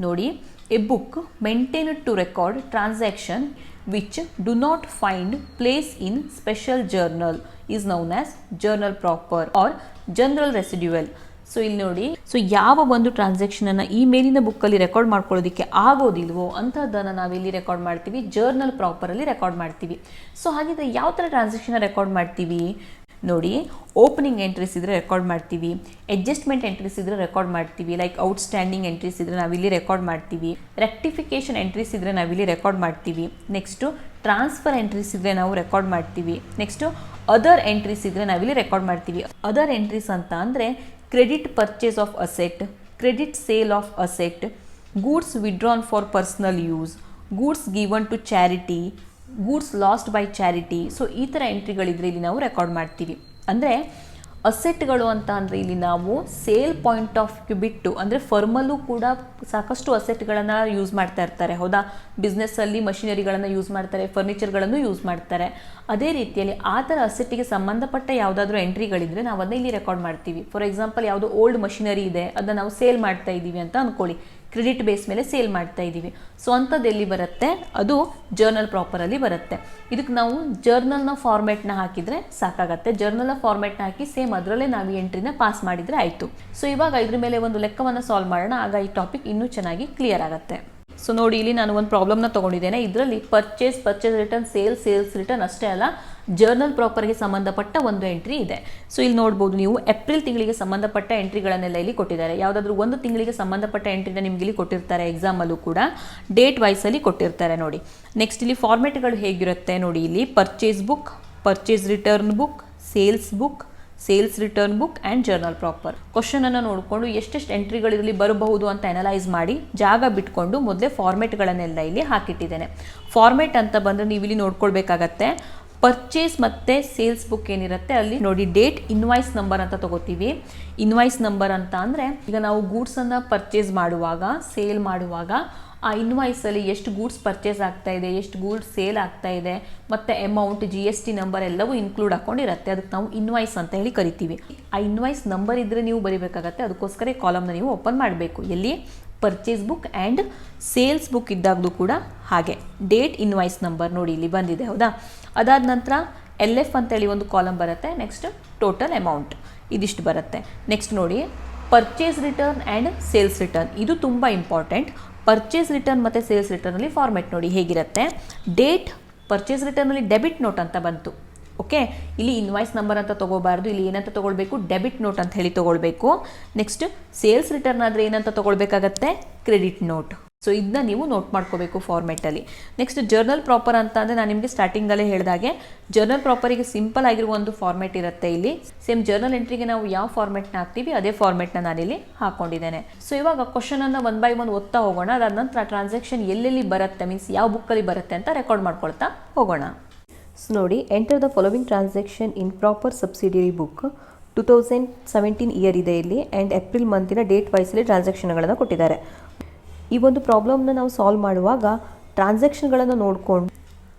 ನೋಡಿ, a book maintained to record transaction which do not find place in special journal is known as journal proper or general residual. So ಇಲ್ಲಿ ನೋಡಿ, ಸೊ ಯಾವ ಒಂದು ಟ್ರಾನ್ಸಾಕ್ಷನನ್ನು ಈ ಮೇಲಿನ ಬುಕ್ಕಲ್ಲಿ ರೆಕಾರ್ಡ್ ಮಾಡ್ಕೊಳ್ಳೋದಕ್ಕೆ ಆಗೋದಿಲ್ವೋ ಅಂಥದ್ದನ್ನು ನಾವಿಲ್ಲಿ ರೆಕಾರ್ಡ್ ಮಾಡ್ತೀವಿ, ಜರ್ನಲ್ ಪ್ರಾಪರಲ್ಲಿ ರೆಕಾರ್ಡ್ ಮಾಡ್ತೀವಿ. ಸೊ ಹಾಗಿದ್ರೆ ಯಾವ ಥರ ಟ್ರಾನ್ಸಾಕ್ಷನ್ನ ರೆಕಾರ್ಡ್ ಮಾಡ್ತೀವಿ ನೋಡಿ, ಓಪನಿಂಗ್ ಎಂಟ್ರೀಸ್ ಇದ್ದರೆ ರೆಕಾರ್ಡ್ ಮಾಡ್ತೀವಿ, ಅಡ್ಜಸ್ಟ್ಮೆಂಟ್ ಎಂಟ್ರೀಸ್ ಇದ್ದರೆ ರೆಕಾರ್ಡ್ ಮಾಡ್ತೀವಿ, ಲೈಕ್ ಔಟ್ಸ್ಟ್ಯಾಂಡಿಂಗ್ ಎಂಟ್ರೀಸ್ ಇದ್ದರೆ ನಾವಿಲ್ಲಿ ರೆಕಾರ್ಡ್ ಮಾಡ್ತೀವಿ, ರೆಕ್ಟಿಫಿಕೇಷನ್ ಎಂಟ್ರೀಸ್ ಇದ್ದರೆ ನಾವಿಲ್ಲಿ ರೆಕಾರ್ಡ್ ಮಾಡ್ತೀವಿ, ನೆಕ್ಸ್ಟು ಟ್ರಾನ್ಸ್ಫರ್ ಎಂಟ್ರೀಸ್ ಇದ್ದರೆ ನಾವು ರೆಕಾರ್ಡ್ ಮಾಡ್ತೀವಿ, ನೆಕ್ಸ್ಟು ಅದರ್ ಎಂಟ್ರೀಸ್ ಇದ್ದರೆ ನಾವಿಲ್ಲಿ ರೆಕಾರ್ಡ್ ಮಾಡ್ತೀವಿ. ಅದರ್ ಎಂಟ್ರೀಸ್ ಅಂತ ಅಂದರೆ credit purchase of asset, credit sale of asset, goods withdrawn for personal use, goods given to charity, goods lost by charity. So ಈ ಥರ ಎಂಟ್ರಿಗಳಿದ್ರೆ ಇಲ್ಲಿ ನಾವು ರೆಕಾರ್ಡ್ ಮಾಡ್ತೀವಿ. ಅಂದರೆ ಅಸೆಟ್ಗಳು ಅಂತ ಅಂದರೆ ಇಲ್ಲಿ ನಾವು ಸೇಲ್ ಪಾಯಿಂಟ್ ಆಫ್ ವ್ಯೂ ಬಿಟ್ಟು, ಅಂದರೆ ಫರ್ಮಲ್ಲೂ ಕೂಡ ಸಾಕಷ್ಟು ಅಸೆಟ್ಗಳನ್ನು ಯೂಸ್ ಮಾಡ್ತಾ ಇರ್ತಾರೆ, ಹೌದಾ. ಬಿಸ್ನೆಸ್ಸಲ್ಲಿ ಮಷಿನರಿಗಳನ್ನು ಯೂಸ್ ಮಾಡ್ತಾರೆ, ಫರ್ನಿಚರ್ಗಳನ್ನು ಯೂಸ್ ಮಾಡ್ತಾರೆ. ಅದೇ ರೀತಿಯಲ್ಲಿ ಆ ಥರ ಅಸೆಟ್ಟಿಗೆ ಸಂಬಂಧಪಟ್ಟ ಯಾವುದಾದ್ರೂ ಎಂಟ್ರಿಗಳಿದ್ರೆ ನಾವು ಅದನ್ನ ಇಲ್ಲಿ ರೆಕಾರ್ಡ್ ಮಾಡ್ತೀವಿ. ಫಾರ್ ಎಕ್ಸಾಂಪಲ್ ಯಾವುದೋ ಓಲ್ಡ್ ಮಷಿನರಿ ಇದೆ, ಅದನ್ನು ನಾವು ಸೇಲ್ ಮಾಡ್ತಾ ಇದ್ದೀವಿ ಅಂತ ಅಂದ್ಕೊಳ್ಳಿ, ಕ್ರೆಡಿಟ್ ಬೇಸ್ ಮೇಲೆ ಸೇಲ್ ಮಾಡ್ತಾ ಇದ್ದೀವಿ. ಸೊ ಅಂಥದ್ದು ಎಲ್ಲಿ ಬರುತ್ತೆ, ಅದು ಜರ್ನಲ್ ಪ್ರಾಪರಲ್ಲಿ ಬರುತ್ತೆ. ಇದಕ್ಕೆ ನಾವು ಜರ್ನಲ್ನ ಫಾರ್ಮೆಟ್ನ ಹಾಕಿದರೆ ಸಾಕಾಗತ್ತೆ. ಜರ್ನಲ್ನ ಫಾರ್ಮೆಟ್ನ ಹಾಕಿ ಸೇಮ್ ಅದರಲ್ಲೇ ನಾವು ಈ ಎಂಟ್ರಿನ ಪಾಸ್ ಮಾಡಿದರೆ ಆಯಿತು. ಸೊ ಇವಾಗ ಇದ್ರ ಮೇಲೆ ಒಂದು ಲೆಕ್ಕವನ್ನು ಸಾಲ್ವ್ ಮಾಡೋಣ, ಆಗ ಈ ಟಾಪಿಕ್ ಇನ್ನೂ ಚೆನ್ನಾಗಿ ಕ್ಲಿಯರ್ ಆಗುತ್ತೆ. ಸೊ ನೋಡಿ, ಇಲ್ಲಿ ನಾನು ಒಂದು ಪ್ರಾಬ್ಲಮ್ನ ತೊಗೊಂಡಿದ್ದೇನೆ. ಇದರಲ್ಲಿ ಪರ್ಚೇಸ್ ರಿಟರ್ನ್, ಸೇಲ್ಸ್ ರಿಟರ್ನ್ ಅಷ್ಟೇ ಅಲ್ಲ, ಜರ್ನಲ್ ಪ್ರಾಪರ್ಗೆ ಸಂಬಂಧಪಟ್ಟ ಒಂದು ಎಂಟ್ರಿ ಇದೆ. ಸೊ ಇಲ್ಲಿ ನೋಡ್ಬೋದು ನೀವು ಏಪ್ರಿಲ್ ತಿಂಗಳಿಗೆ ಸಂಬಂಧಪಟ್ಟ ಎಂಟ್ರಿಗಳನ್ನೆಲ್ಲ ಇಲ್ಲಿ ಕೊಟ್ಟಿದ್ದಾರೆ. ಯಾವುದಾದ್ರೂ ಒಂದು ತಿಂಗಳಿಗೆ ಸಂಬಂಧಪಟ್ಟ ಎಂಟ್ರಿನ ನಿಮ್ಗೆ ಇಲ್ಲಿ ಕೊಟ್ಟಿರ್ತಾರೆ, ಎಕ್ಸಾಮಲ್ಲೂ ಕೂಡ ಡೇಟ್ ವೈಸಲ್ಲಿ ಕೊಟ್ಟಿರ್ತಾರೆ ನೋಡಿ. ನೆಕ್ಸ್ಟ್ ಇಲ್ಲಿ ಫಾರ್ಮೆಟ್ಗಳು ಹೇಗಿರುತ್ತೆ ನೋಡಿ, ಇಲ್ಲಿ purchase book, purchase return book, sales book, sales return book and journal proper. ಕ್ವಶನನ್ನು ನೋಡಿಕೊಂಡು ಎಷ್ಟೆಷ್ಟು ಎಂಟ್ರಿಗಳು ಇಲ್ಲಿ ಬರಬಹುದು ಅಂತ ಅನಲೈಸ್ ಮಾಡಿ ಜಾಗ ಬಿಟ್ಕೊಂಡು ಮೊದಲೇ ಫಾರ್ಮೆಟ್ಗಳನ್ನೆಲ್ಲ ಇಲ್ಲಿ ಹಾಕಿಟ್ಟಿದ್ದೇನೆ. ಫಾರ್ಮೆಟ್ ಅಂತ ಬಂದರೆ ನೀವು ಇಲ್ಲಿ ನೋಡ್ಕೊಳ್ಬೇಕಾಗತ್ತೆ. ಪರ್ಚೇಸ್ ಮತ್ತು ಸೇಲ್ಸ್ ಬುಕ್ ಏನಿರುತ್ತೆ ಅಲ್ಲಿ ನೋಡಿ ಡೇಟ್ ಇನ್ವಾಯ್ಸ್ ನಂಬರ್ ಅಂತ ತಗೋತೀವಿ. ಇನ್ವಾಯ್ಸ್ ನಂಬರ್ ಅಂತ ಅಂದರೆ ಈಗ ನಾವು ಗೂಡ್ಸನ್ನು ಪರ್ಚೇಸ್ ಮಾಡುವಾಗ, ಸೇಲ್ ಮಾಡುವಾಗ ಆ ಇನ್ವಾಯ್ಸಲ್ಲಿ ಎಷ್ಟು ಗೂಡ್ಸ್ ಪರ್ಚೇಸ್ ಆಗ್ತಾ ಇದೆ, ಎಷ್ಟು ಗೂಡ್ಸ್ ಸೇಲ್ ಆಗ್ತಾ ಇದೆ, ಮತ್ತು ಅಮೌಂಟ್, GST ನಂಬರ್ ಎಲ್ಲವೂ ಇನ್ಕ್ಲೂಡ್ ಹಾಕೊಂಡಿರುತ್ತೆ. ಅದಕ್ಕೆ ನಾವು ಇನ್ವಾಯ್ಸ್ ಅಂತ ಹೇಳಿ ಕರಿತೀವಿ. ಆ ಇನ್ವಾಯ್ಸ್ ನಂಬರ್ ಇದ್ದರೆ ನೀವು ಬರೀಬೇಕಾಗತ್ತೆ. ಅದಕ್ಕೋಸ್ಕರ ಕಾಲಮ್ನ ನೀವು ಓಪನ್ ಮಾಡಬೇಕು. ಎಲ್ಲಿ? Purchase book and sales book ಇದ್ದಾಗಲೂ ಕೂಡ ಹಾಗೆ ಡೇಟ್ ಇನ್ವಾಯ್ಸ್ ನಂಬರ್ ನೋಡಿ ಇಲ್ಲಿ ಬಂದಿದೆ, ಹೌದಾ? ಅದಾದ ನಂತರ LF ಅಂತೇಳಿ ಒಂದು ಕಾಲಮ್ ಬರುತ್ತೆ. ನೆಕ್ಸ್ಟ್ ಟೋಟಲ್ ಅಮೌಂಟ್, ಇದಿಷ್ಟು ಬರುತ್ತೆ. ನೆಕ್ಸ್ಟ್ ನೋಡಿ purchase written and sales return, ಇದು ತುಂಬ ಇಂಪಾರ್ಟೆಂಟ್. ಪರ್ಚೇಸ್ ರಿಟರ್ನ್ ಮತ್ತು ಸೇಲ್ಸ್ ರಿಟರ್ನಲ್ಲಿ ಫಾರ್ಮೆಟ್ ನೋಡಿ ಹೇಗಿರುತ್ತೆ. ಡೇಟ್ ಪರ್ಚೇಸ್ ರಿಟರ್ನಲ್ಲಿ ಡೆಬಿಟ್ ನೋಟ್ ಅಂತ ಬಂತು. ಓಕೆ, ಇಲ್ಲಿ ಇನ್ವಾಯ್ಸ್ ನಂಬರ್ ಅಂತ ತೊಗೋಬಾರ್ದು. ಇಲ್ಲಿ ಏನಂತ ತೊಗೊಳ್ಬೇಕು? ಡೆಬಿಟ್ ನೋಟ್ ಅಂತ ಹೇಳಿ ತೊಗೊಳ್ಬೇಕು. ನೆಕ್ಸ್ಟ್ ಸೇಲ್ಸ್ ರಿಟರ್ನ್ ಆದರೆ ಏನಂತ ತೊಗೊಳ್ಬೇಕಾಗತ್ತೆ? Credit note. ಸೊ ಇದನ್ನ ನೀವು ನೋಟ್ ಮಾಡ್ಕೋಬೇಕು ಫಾರ್ಮೆಟಲ್ಲಿ. ನೆಕ್ಸ್ಟ್ ಜರ್ನಲ್ ಪ್ರಾಪರ್ ಅಂತ ಅಂದರೆ ನಾನು ನಿಮಗೆ ಸ್ಟಾರ್ಟಿಂಗಲ್ಲೇ ಹೇಳಿದಾಗೆ ಜರ್ನಲ್ ಪ್ರಾಪರಿಗೆ ಸಿಂಪಲ್ ಆಗಿರುವ ಒಂದು ಫಾರ್ಮೆಟ್ ಇರುತ್ತೆ. ಇಲ್ಲಿ ಸೇಮ್ ಜರ್ನಲ್ ಎಂಟ್ರಿಗೆ ನಾವು ಯಾವ ಫಾರ್ಮೆಟ್ನ ಹಾಕ್ತೀವಿ ಅದೇ ಫಾರ್ಮೆಟ್ನ ನಾನಿಲ್ಲಿ ಹಾಕ್ಕೊಂಡಿದ್ದೇನೆ. ಸೊ ಇವಾಗ ಕ್ವಶನನ್ನು 1 by 1 ಓದ್ತಾ ಹೋಗೋಣ. ಅದಾದ ನಂತರ ಟ್ರಾನ್ಸಾಕ್ಷನ್ ಎಲ್ಲೆಲ್ಲಿ ಬರುತ್ತೆ, ಮೀನ್ಸ್ ಯಾವ ಬುಕ್ಕಲ್ಲಿ ಬರುತ್ತೆ ಅಂತ ರೆಕಾರ್ಡ್ ಮಾಡ್ಕೊಳ್ತಾ ಹೋಗೋಣ. ಸೊ ನೋಡಿ, enter the following transaction in proper subsidiary book. 2017 year ಇದೆ ಇಲ್ಲಿ ಆ್ಯಂಡ್ ಏಪ್ರಿಲ್ ಮಂತಿನ ಡೇಟ್ ವೈಸಲ್ಲಿ ಟ್ರಾನ್ಸಾಕ್ಷನ್ಗಳನ್ನು ಕೊಟ್ಟಿದ್ದಾರೆ. ಈ ಒಂದು ಪ್ರಾಬ್ಲಮ್ನ ನಾವು ಸಾಲ್ವ್ ಮಾಡುವಾಗ ಟ್ರಾನ್ಸಾಕ್ಷನ್ಗಳನ್ನು ನೋಡಿಕೊಂಡು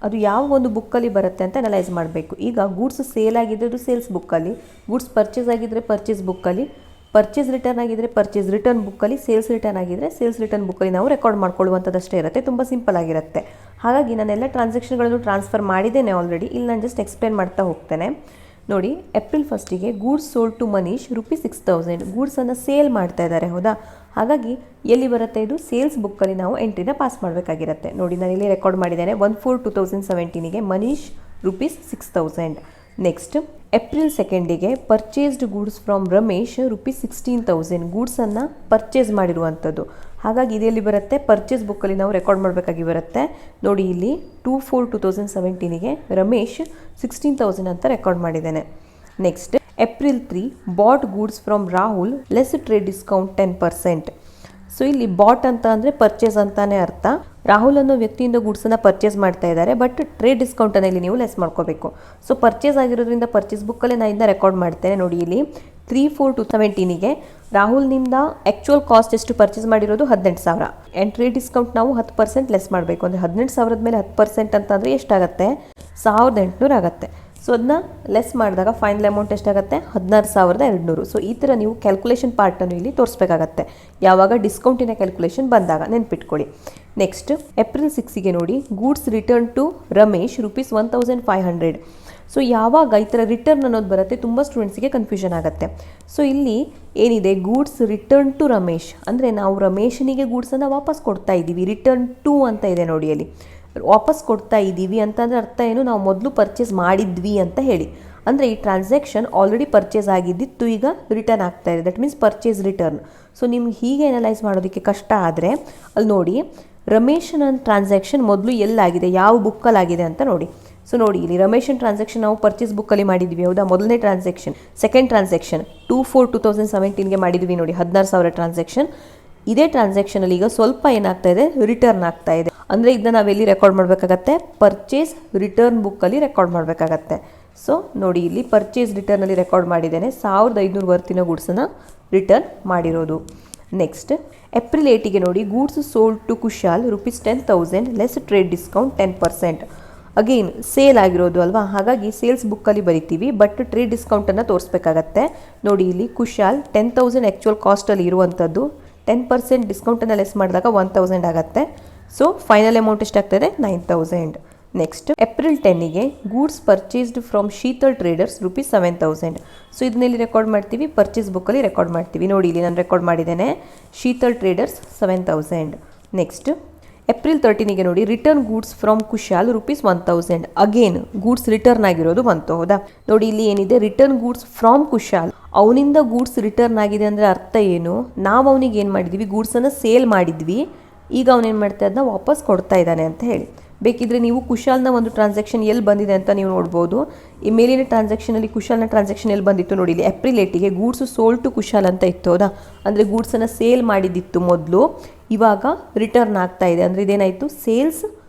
ಅದು ಯಾವ ಒಂದು ಬುಕ್ಕಲ್ಲಿ ಬರುತ್ತೆ ಅಂತ ಅನಲೈಸ್ ಮಾಡಬೇಕು. ಈಗ ಗೂಡ್ಸ್ ಸೇಲ್ ಆಗಿದ್ರೆ ಅದು ಸೇಲ್ಸ್ ಬುಕ್ಕಲ್ಲಿ, ಗೂಡ್ಸ್ ಪರ್ಚೇಸ್ ಆಗಿದ್ದರೆ ಪರ್ಚೇಸ್ ಬುಕ್ಕಲ್ಲಿ, ಪರ್ಚೇಸ್ ರಿಟರ್ನ್ ಆಗಿದ್ದರೆ ಪರ್ಚೇಸ್ ರಿಟರ್ನ್ ಬುಕ್ಕಲ್ಲಿ, ಸೇಲ್ಸ್ ರಿಟರ್ನ್ ಆಗಿದ್ದರೆ ಸೇಲ್ಸ್ ರಿಟರ್ನ್ ಬುಕ್ಕಲ್ಲಿ ನಾವು ರೆಕಾರ್ಡ್ ಮಾಡ್ಕೊಳ್ಳುವಂಥದ್ದಷ್ಟೇ ಇರುತ್ತೆ. ತುಂಬ ಸಿಂಪಲ್ ಆಗಿರುತ್ತೆ. ಹಾಗಾಗಿ ನಾನೆಲ್ಲ ಟ್ರಾನ್ಸಾಕ್ಷನ್ಗಳನ್ನು ಟ್ರಾನ್ಸ್ಫರ್ ಮಾಡಿದ್ದೇನೆ ಆಲ್ರೆಡಿ. ಇಲ್ಲಿ ನಾನು ಜಸ್ಟ್ ಎಕ್ಸ್ಪ್ಲೇನ್ ಮಾಡ್ತಾ ಹೋಗ್ತೇನೆ ನೋಡಿ. ಏಪ್ರಿಲ್ 1ಗೆ ಗೂಡ್ಸ್ ಸೋಲ್ಡ್ ಟು ಮನೀಶ್ ₹6,000 ಗೂಡ್ಸನ್ನು ಸೇಲ್ ಮಾಡ್ತಾ ಇದ್ದಾರೆ, ಹೌದಾ? ಹಾಗಾಗಿ ಎಲ್ಲಿ ಬರುತ್ತೆ ಇದು? ಸೇಲ್ಸ್ ಬುಕ್ಕಲ್ಲಿ ನಾವು ಎಂಟ್ರಿನ ಪಾಸ್ ಮಾಡಬೇಕಾಗಿರುತ್ತೆ. ನೋಡಿ ನಾನು ಇಲ್ಲಿ ರೆಕಾರ್ಡ್ ಮಾಡಿದ್ದೇನೆ. 1/4/2017ಗೆ ಮನೀಶ್ ₹6,000. ನೆಕ್ಸ್ಟ್ ಏಪ್ರಿಲ್ 2ಗೆ ಪರ್ಚೇಸ್ಡ್ ಗೂಡ್ಸ್ ಫ್ರಮ್ ರಮೇಶ್ ₹16,000 ಗೂಡ್ಸನ್ನು ಪರ್ಚೇಸ್ ಮಾಡಿರುವಂಥದ್ದು. ಹಾಗಾಗಿ ಇದೆಲ್ಲಿ ಬರುತ್ತೆ? ಪರ್ಚೇಸ್ ಬುಕ್ಕಲ್ಲಿ ನಾವು ರೆಕಾರ್ಡ್ ಮಾಡಬೇಕಾಗಿ ಬರುತ್ತೆ. ನೋಡಿ ಇಲ್ಲಿ 2/4/2017ಗೆ ರಮೇಶ್ 16,000 ಅಂತ ರೆಕಾರ್ಡ್ ಮಾಡಿದ್ದೇನೆ. Next April 3 bought goods from Rahul less trade discount 10%. So ಇಲ್ಲಿ ಬಾಟ್ ಅಂತ ಅಂದರೆ ಪರ್ಚೇಸ್ ಅಂತಾನೆ ಅರ್ಥ. ರಾಹುಲ್ ಅನ್ನೋ ವ್ಯಕ್ತಿಯಿಂದ ಗೂಡ್ಸನ್ನು ಪರ್ಚೇಸ್ ಮಾಡ್ತಾ ಇದ್ದಾರೆ, ಬಟ್ ಟ್ರೇಡ್ ಡಿಸ್ಕೌಂಟನ್ನು ಇಲ್ಲಿ ನೀವು ಲೆಸ್ ಮಾಡ್ಕೋಬೇಕು. ಸೊ ಪರ್ಚೇಸ್ ಆಗಿರೋದ್ರಿಂದ ಪರ್ಚೇಸ್ ಬುಕ್ಕಲ್ಲೇ ನಾನು ಇದನ್ನ ರೆಕಾರ್ಡ್ ಮಾಡ್ತೇನೆ. ನೋಡಿ ಇಲ್ಲಿ 3/4/2017ಗೆ ರಾಹುಲ್ನಿಂದ ಆ್ಯಕ್ಚುಯಲ್ ಕಾಸ್ಟ್ ಎಷ್ಟು ಪರ್ಚೇಸ್ ಮಾಡಿರೋದು? 18,000 ಆ್ಯಂಡ್ ಟ್ರೇಡ್ ಡಿಸ್ಕೌಂಟ್ ನಾವು 10% ಲೆಸ್ ಮಾಡಬೇಕು. ಅಂದರೆ 18,000 ಮೇಲೆ 10% ಅಂತಂದರೆ ಎಷ್ಟಾಗುತ್ತೆ? 1,800 ಆಗುತ್ತೆ. ಸೊ ಅದನ್ನ ಲೆಸ್ ಮಾಡಿದಾಗ ಫೈನಲ್ ಅಮೌಂಟ್ ಎಷ್ಟಾಗುತ್ತೆ? 16,200. ಸೊ ಈ ಥರ ನೀವು ಕ್ಯಾಲ್ಕುಲೇಷನ್ ಪಾರ್ಟನ್ನು ಇಲ್ಲಿ ತೋರಿಸ್ಬೇಕಾಗತ್ತೆ, ಯಾವಾಗ ಡಿಸ್ಕೌಂಟಿನ ಕ್ಯಾಲ್ಕುಲೇಷನ್ ಬಂದಾಗ, ನೆನ್ಪಿಟ್ಕೊಳ್ಳಿ. ನೆಕ್ಸ್ಟ್ ಏಪ್ರಿಲ್ 6ಗೆ ನೋಡಿ goods return to Ramesh ₹1,500. So ಯಾವಾಗ ಈ ಥರ ರಿಟರ್ನ್ ಅನ್ನೋದು ಬರುತ್ತೆ ತುಂಬ ಸ್ಟೂಡೆಂಟ್ಸಿಗೆ ಕನ್ಫ್ಯೂಷನ್ ಆಗುತ್ತೆ. ಸೊ ಇಲ್ಲಿ ಏನಿದೆ? ಗೂಡ್ಸ್ ರಿಟರ್ನ್ ಟು ರಮೇಶ್ ಅಂದರೆ ನಾವು ರಮೇಶನಿಗೆ ಗೂಡ್ಸನ್ನು ವಾಪಸ್ ಕೊಡ್ತಾ ಇದ್ದೀವಿ. ರಿಟರ್ನ್ ಟು ಅಂತ ಇದೆ ನೋಡಿ, ಅಲ್ಲಿ ವಾಪಸ್ ಕೊಡ್ತಾ ಇದ್ದೀವಿ ಅಂತಂದರೆ ಅರ್ಥ ಏನು? ನಾವು ಮೊದಲು ಪರ್ಚೇಸ್ ಮಾಡಿದ್ವಿ ಅಂತ ಹೇಳಿ. ಅಂದರೆ ಈ ಟ್ರಾನ್ಸಾಕ್ಷನ್ ಆಲ್ರೆಡಿ ಪರ್ಚೇಸ್ ಆಗಿದ್ದಿತ್ತು, ಈಗ ರಿಟರ್ನ್ ಆಗ್ತಾ ಇದೆ. That means purchase return. So ನಿಮ್ಗೆ ಹೀಗೆ ಅನಲೈಸ್ ಮಾಡೋದಕ್ಕೆ ಕಷ್ಟ ಆದರೆ ಅಲ್ಲಿ ನೋಡಿ ರಮೇಶನ ಟ್ರಾನ್ಸಾಕ್ಷನ್ ಮೊದಲು ಎಲ್ಲಾಗಿದೆ, ಯಾವ ಬುಕ್ಕಲ್ಲಾಗಿದೆ ಅಂತ ನೋಡಿ. ಸೊ ನೋಡಿ ಇಲ್ಲಿ ರಮೇಶನ್ ಟ್ರಾನ್ಸಾಕ್ಷನ್ ನಾವು ಪರ್ಚೇಸ್ ಬುಕ್ಕಲ್ಲಿ ಮಾಡಿದ್ವಿ, ಹೌದಾ? ಮೊದಲನೇ ಟ್ರಾನ್ಸಾಕ್ಷನ್. ಸೆಕೆಂಡ್ ಟ್ರಾನ್ಸಾಕ್ಷನ್ 2/4/2017ಗೆ ಮಾಡಿದ್ವಿ ನೋಡಿ, 16,000 ಟ್ರಾನ್ಸಾಕ್ಷನ್. ಇದೇ ಟ್ರಾನ್ಸಾಕ್ಷನಲ್ಲಿ ಈಗ ಸ್ವಲ್ಪ ಏನಾಗ್ತಾ ಇದೆ? ರಿಟರ್ನ್ ಆಗ್ತಾ ಇದೆ. ಅಂದರೆ ಇದನ್ನ ನಾವೆಲ್ಲಿ ರೆಕಾರ್ಡ್ ಮಾಡಬೇಕಾಗತ್ತೆ? ಪರ್ಚೇಸ್ ರಿಟರ್ನ್ ಬುಕ್ಕಲ್ಲಿ ರೆಕಾರ್ಡ್ ಮಾಡಬೇಕಾಗತ್ತೆ. ಸೊ ನೋಡಿ ಇಲ್ಲಿ ಪರ್ಚೇಸ್ ರಿಟರ್ನಲ್ಲಿ ರೆಕಾರ್ಡ್ ಮಾಡಿದ್ದೇನೆ. 1,500 ವರ್ತಿನ ಗೂಡ್ಸನ್ನು ರಿಟರ್ನ್ ಮಾಡಿರೋದು. ನೆಕ್ಸ್ಟ್ ಏಪ್ರಿಲ್ 8ಗೆ ನೋಡಿ goods sold to Kushal ₹10,000 less trade discount 10%. Again sale ಆಗಿರೋದು ಅಲ್ವಾ, ಹಾಗಾಗಿ ಸೇಲ್ಸ್ ಬುಕ್ಕಲ್ಲಿ ಬರಿತೀವಿ, ಬಟ್ ಟ್ರೇಡ್ ಡಿಸ್ಕೌಂಟನ್ನು ತೋರಿಸ್ಬೇಕಾಗತ್ತೆ. ನೋಡಿ ಇಲ್ಲಿ ಕುಶಾಲ್ 10,000 ಆ್ಯಕ್ಚುಯಲ್ ಕಾಸ್ಟಲ್ಲಿ ಇರುವಂಥದ್ದು, 10% ಡಿಸ್ಕೌಂಟನ್ನು ಲೆಸ್ ಮಾಡಿದಾಗ 1,000 ಆಗುತ್ತೆ. ಸೊ ಫೈನಲ್ ಅಮೌಂಟ್ ಎಷ್ಟಾಗ್ತದೆ? 9,000. ನೆಕ್ಸ್ಟ್ ಏಪ್ರಿಲ್ 10ಗೆ goods purchased from Sheetal traders ₹7,000. So ಇದನ್ನೆಲ್ಲಿ ರೆಕಾರ್ಡ್ ಮಾಡ್ತೀವಿ? ಪರ್ಚೇಸ್ ಬುಕ್ಕಲ್ಲಿ ರೆಕಾರ್ಡ್ ಮಾಡ್ತೀವಿ. ನೋಡಿ ಇಲ್ಲಿ ನಾನು ರೆಕಾರ್ಡ್ ಮಾಡಿದ್ದೇನೆ, ಶೀತಲ್ ಟ್ರೇಡರ್ಸ್ 7,000. ನೆಕ್ಸ್ಟ್ ಏಪ್ರಿಲ್ 13ಗೆ ನೋಡಿ return goods from Kushal ₹1000. Again goods return ಆಗಿರೋದು ಬಂತು. ಹೌದಾ, ನೋಡಿ ಇಲ್ಲಿ ಏನಿದೆ, ರಿಟರ್ನ್ ಗೂಡ್ಸ್ ಫ್ರಮ್ ಕುಶಾಲ್, ಅವನಿಂದ ಗೂಡ್ಸ್ ರಿಟರ್ನ್ ಆಗಿದೆ ಅಂದರೆ ಅರ್ಥ ಏನು, ನಾವು ಅವನಿಗೆ ಏನು ಮಾಡಿದ್ವಿ, ಗೂಡ್ಸನ್ನು ಸೇಲ್ ಮಾಡಿದ್ವಿ, ಈಗ ಅವನೇನು ಮಾಡ್ತಾ ಅದನ್ನ ವಾಪಸ್ ಕೊಡ್ತಾ ಇದ್ದಾನೆ ಅಂತ ಹೇಳಿ. ಬೇಕಿದ್ರೆ ನೀವು ಕುಶಾಲ್ನ ಒಂದು ಟ್ರಾನ್ಸಾಕ್ಷನ್ ಎಲ್ಲಿ ಬಂದಿದೆ ಅಂತ ನೀವು ನೋಡ್ಬೋದು. ಈ ಮೇಲಿನ ಟ್ರಾನ್ಸಾಕ್ಷನಲ್ಲಿ ಕುಶಾಲ್ನ ಟ್ರಾನ್ಸಾಕ್ಷನ್ ಎಲ್ಲಿ ಬಂದಿತ್ತು ನೋಡಿ, ಇಲ್ಲಿ ಏಪ್ರಿಲ್ 8ಗೆ ಗೂಡ್ಸು ಸೋಲ್ಡ್ ಟು ಕುಶಾಲ್ ಅಂತ ಇತ್ತು. ಹೌದಾ, ಅಂದರೆ ಗೂಡ್ಸನ್ನು ಸೇಲ್ ಮಾಡಿದ್ದಿತ್ತು ಮೊದಲು, ಇವಾಗ ರಿಟರ್ನ್ ಆಗ್ತಾ ಇದೆ, ಅಂದರೆ ಇದೇನಾಯಿತು, ಸೇಲ್ಸ್